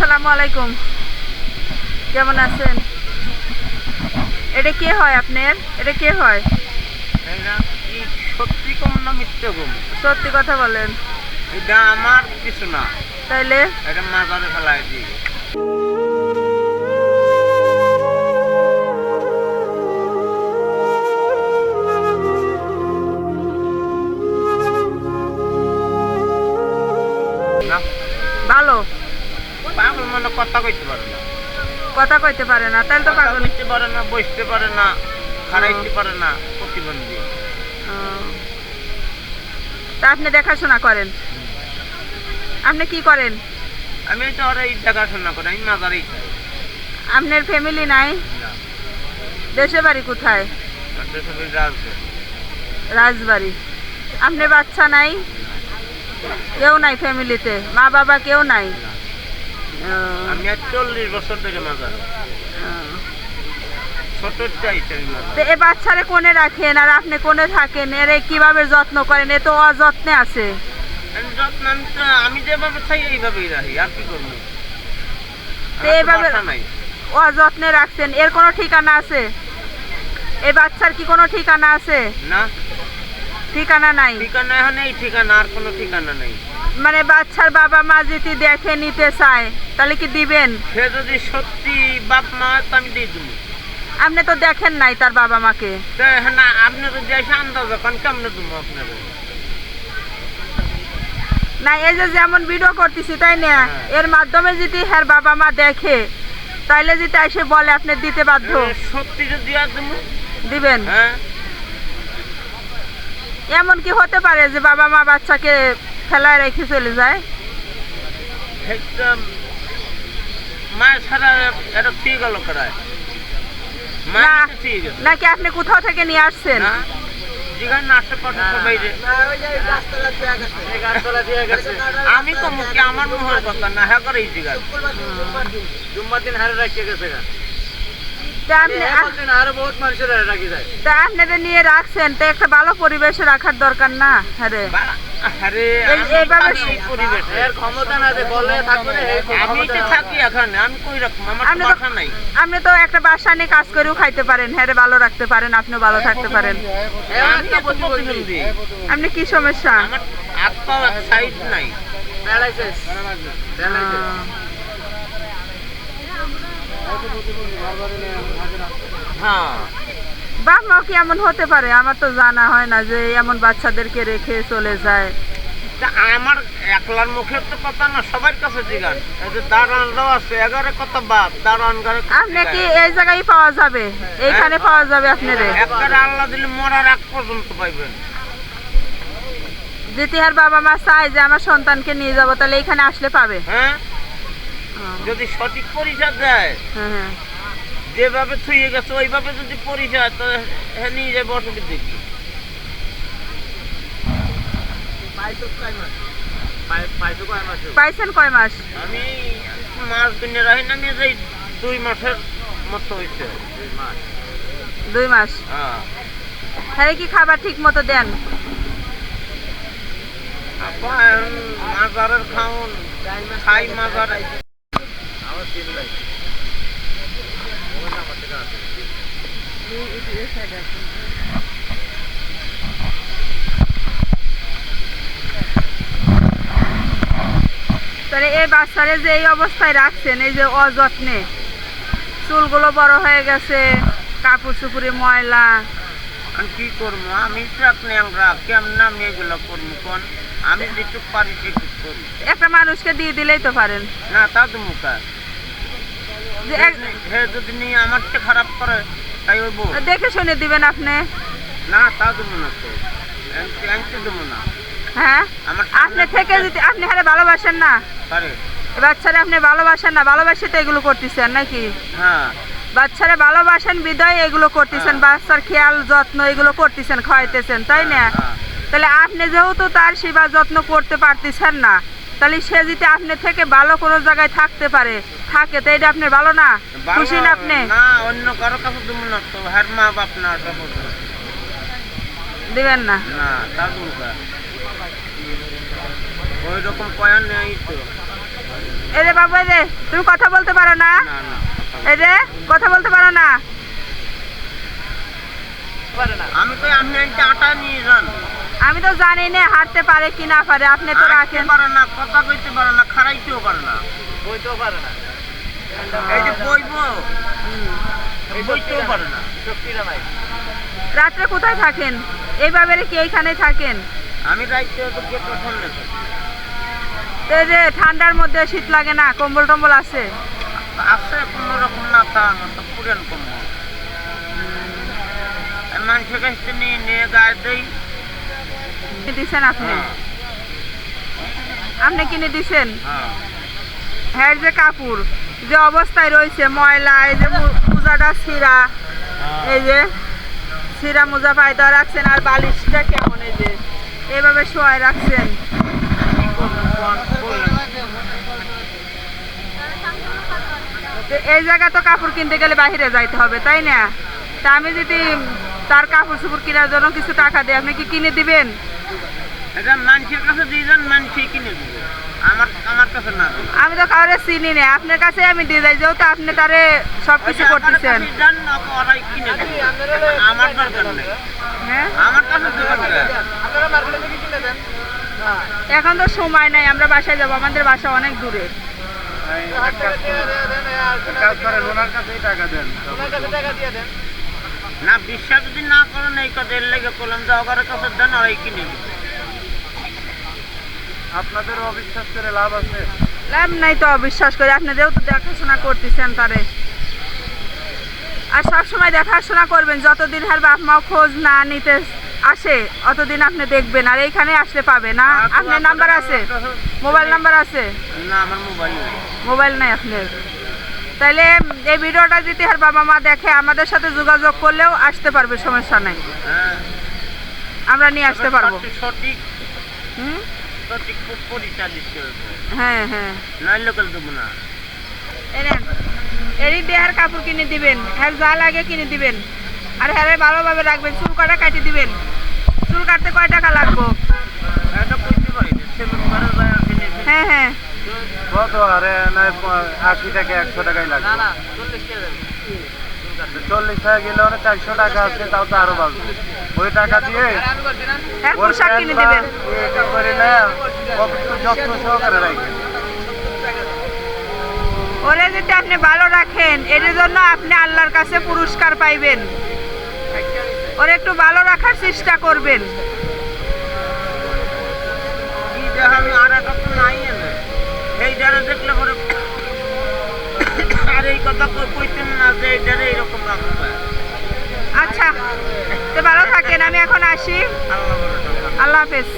আসসালামু আলাইকুম, কেমন আছেন? এটা কে হয় আপনার? এটা কে হয়? সত্যি কম না মিথ্যে কম? সত্যি কথা বলেন। এটা আমার কিছু না, তাইলে এটা মাজারে ফেলাই দিই। ভালো পাগল মানে কথা কইতে পারে না, কথা কইতে পারে না, তাইলে তো পাগল। কইতে পারে না, বসতে পারে না, খাড়াইতে পারে না, প্রতিবন্ধী। ও, তা আপনি দেখাশোনা করেন? আপনি কি করেন? আমি তো ওরা এই দেখাশোনা করি, আমি মাজারেই খাই। আপনার ফ্যামিলি নাই? দেশে বাড়ি কোথায়? রাজবাড়ি। আপনার বাচ্চা নাই? কেউ নাই ফ্যামিলিতে? মা বাবা কেউ নাই? আমি আর 40 বছর ধরে মাজার, তো এ বাচ্চারে কোনে রাখেন আর আপনি কোনে থাকেন? এর কিভাবে যত্ন করেন? এ তো অযত্নে আছে। যত্ন আমি যেভাবে চাই এইভাবেই রাখি, আর কি করবো? এইভাবে অযত্নে রাখছেন, এর কোনো ঠিকানা আছে? এই বাচ্চার কি কোনো ঠিকানা আছে? না, ঠিকানা নাই। ঠিকানা এখন এই ঠিকানা, আর কোনো ঠিকানা নেই। মানে বাচ্চার বাবা মা যদি দেখে নিতে চায় তাহলে কি দিবেন? সে যদি সত্যি বাপ মা তো আমি দিয়ে দেবো। আপনি তো দেখেন নাই তার বাবা মাকে। না, আপনি তো যাইছে আন্দাজ এখন কেমনে দেবো আপনাদের? না, এই যে যেমন ভিডিও করতেছি তাই না, এর মাধ্যমে যদি হ্যাঁ বাবা মা দেখে তাইলে যদি এসে বলে আপনি দিতে বাধ্য? সত্যি যদি দিবেন? হ্যাঁ। এমন কি হতে পারে যে বাবা মা বাচ্চাকে ফেলায় রেখে চলে যায়? মায়ের ছাড়া এটা ঠিক গেল করায় নাকি আপনি কোথাও থেকে নিয়ে আসছেন? আমি তো মুখে আমার মুখের কথা না, হ্যাঁ করে এই জিগার জুম্মার দিন হারে রাখিয়ে গেছে। আপনাদের নিয়ে রাখছেন তো একটা ভালো পরিবেশে রাখার দরকার না? আপনি তো একটা বাসা নিয়ে কাজ করেও খাইতে পারেন, হ্যাঁ ভালো রাখতে পারেন, আপনিও ভালো থাকতে পারেন। আপনি কি সমস্যা? বাপ মা কি এমন হতে পারে? আমার তো জানা হয় না যে এমন বাচ্চাদেরকে রেখে চলে যায়। আমার একলার মুখের তো কথা না, সবার কাছে জিগান। দারোয়ানরাও আছে, এগারে কত বাপ দারোয়ান ঘরে। আপনি কি এই জায়গায় পাওয়া যাবে? এইখানে পাওয়া যাবে আপনারে? একবারে আল্লাহ দিলে মরার আগ পর্যন্ত পাইবেন। যদি আর বাবা মা চায় যে আমার সন্তানকে নিয়ে যাবো তাহলে এখানে আসলে পাবে? হ্যাঁ, যদি সঠিক পরিচয় দেয়, যেভাবে থুয়ে গেছে ওইভাবে যদি পরিচয়, তো হ্যাঁ নিয়ে যাবে, অসুবিধা দেখি। পাইছেন কয় মাস? আমি মাস কিনে রাখি না, নিয়ে যাই 2 মাসের মতো হয়েছে। 2 মাস? হ্যাঁ। কি খাবার ঠিক মতো দেন? মাজারের খাউন খাই, মাজারে তাহলে এই বাচ্চারে যে এই অবস্থায় রাখছেন, এই যে অযত্নে, চুলগুলো বড় হয়ে গেছে, কাপড় চুপুরে ময়লা, কি করবো? আমি তো আপনি কেমন আমি এগুলো করবো কোন? আমি যেটুক পারি সেটুক করি। একটা মানুষকে দিয়ে দিলেই তো পারেন না, তা তো মুখা যদি নিয়ে আমার খারাপ করে তাই ওই দেখে শুনে দিবেন আপনি? না, তা দেবো না, তো দেবো না। হ্যাঁ, আপনি থেকে যদি আপনি হারে ভালোবাসেন না বাচ্চারা, আপনি ভালোবাসেন না, ভালোবাসে তো এগুলো করতেছেন নাকি? হ্যাঁ, বাচ্চারা ভালোবাসেন বিদায় এগুলো করতেছেন, বাচ্চার খেয়াল যত্ন এগুলো করতেছেন, খাওয়াইতেছেন, তাই না? তাহলে আপনি যেহেতু তার সেবা যত্ন করতে পারতেছেন না, তাহলে সে যদি আপনি থেকে ভালো কোনো জায়গায় থাকতে পারে, থাকে, তো এটা আপনার ভালো না? খুশি না আপনি? না, অন্য কারো কাছে দেবো না, তো হ্যাঁ মা বাপ না দিবেন না? না, তা ওই রকম পয়া নেই তো। এই রে বাবু, এই রে তুমি কথা বলতে পারো না? না না এই রে কথা বলতে পারো না? আমি কই আপনি একটা আটা নিয়ে যান। আমি তো জানি না হাঁটতে পারে কি না পারে, আপনি তো হাঁটতে রাখেন। পারে না, কথা কইতে পারে না, খাড়াইতেও পারে না, বইতেও পারে না। এই যে বইবো, বইতেও পারে না, শক্তিটা নাই। রাত্রে কোথায় থাকেন? এইভাবে কি এইখানেই থাকেন? আমি রাইতে তো গেটটা খুললে থাকি। তো এই যে ঠান্ডার মধ্যে শীত লাগে না? কম্বল টম্বল আছে? আছে কোনো রকম না, তা না তো পুরান কম্বল। মানুষের কাছ থেকে নিয়ে নিয়ে গায়ে দেই। দিছেন আপনি? হ্যাঁ, আপনি কিনে দিছেন? হ্যাঁ। হ্যাঁ, যে কাপড় যে অবস্থায় রয়েছে ময়লা, এই যে মোজাটা ছিঁড়া, এই যে ছিঁড়া মোজা পায়দা রাখছেন, আর বালিশটা কেমন এই যে এইভাবে শোয়ায় রাখছেন। কি করবো, বললেন। তো এই জায়গা তো কাপড় কিনতে গেলে বাইরে যাইতে হবে, তাই না? তা আমি যদি তার কাপড় চোপড় কেনার জন্য কিছু টাকা দিই, আপনি কি কিনে দিবেন? এটা মানুষের কাছে দিয়ে যান, মানুষই কিনে দিবে। আমার কাছে না। আমি তো কাউরে চিনি না, আপনার কাছে আমি দিয়ে যাই, যেহেতু আপনি তারে সবকিছু করতেছেন। ওরাই কিনে দিবে, আমার দরকার নেই। হ্যাঁ, আমার কাছে দেবেন না। এখন তো সময় নাই, আমরা বাসায় যাবো, আমাদের বাসা অনেক দূরে। না, বিশ্বাস যদি না করেন এই কথা এর লেগে করলাম যে ওদের কাছে দেন, ওরাই কিনে দিবে। আপনাদের অবিশ্বাস করে লাভ আছে? লাভ নাই তো অবিশ্বাস করে, আপনি যেহেতু দেখাশোনা করতেছেন তারে, আর সবসময় দেখাশোনা করবেন। যতদিন হার বাপ মা খোঁজ না নিতে আসে অতদিন আপনি দেখবেন, আর এইখানে আসলে পাবে না। আপনার নাম্বার আছে? মোবাইল নাম্বার আছে? না, আমার মোবাইল নেই। মোবাইল নাই আপনার? তাইলে এই ভিডিওটা যদি আর বাবা মা দেখে, আমাদের সাথে যোগাযোগ করলেও আসতে পারবে, সমস্যা নাই, হ্যাঁ, আমরা নিয়ে আসতে পারবো। সঠিক হুম, সঠিক পরিচালিত করবে, হ্যাঁ হ্যাঁ। নইলে করে দেবো না। এনেন, এরই দেহার কাপড় কিনে দিবেন, হ্যাঁ যা লাগে কিনে দিবেন, আর হ্যাঁ ভালোভাবে রাখবেন। চুল কটা কাটি দিবেন? চুল কাটতে কয় টাকা লাগবো? এটা করতে পারি না, সেলুন করে যায় কিনে। হ্যাঁ হ্যাঁ। কত? আরে না, 80 টাকা 100 টাকাই লাগবে। না, 40 টাকা দেবে। 40 টাকা গেলে অনেক 400 টাকা আছে, তাও তো আরো বাড়বে। ওই টাকা দিয়ে হ্যাঁ পোশাক কিনে দিবেন। এটা করে না, একটু যত্ন সহকারে রাখবেন। ওরে যদি আপনি ভালো রাখেন, এর জন্য আপনি আল্লাহর কাছে পুরস্কার পাইবেন। ওরে একটু ভালো রাখার চেষ্টা করবেন। কি দেখা আমি আর একটা তো নাই এনে এই যারা দেখলে পরে আর এই কথা কইতেন না যে এই যারা এইরকম রাখবে। আচ্ছা, তো ভালো থাকেন, আমি এখন আসি। আল্লাহ বড়। আল্লাহ হাফেজ।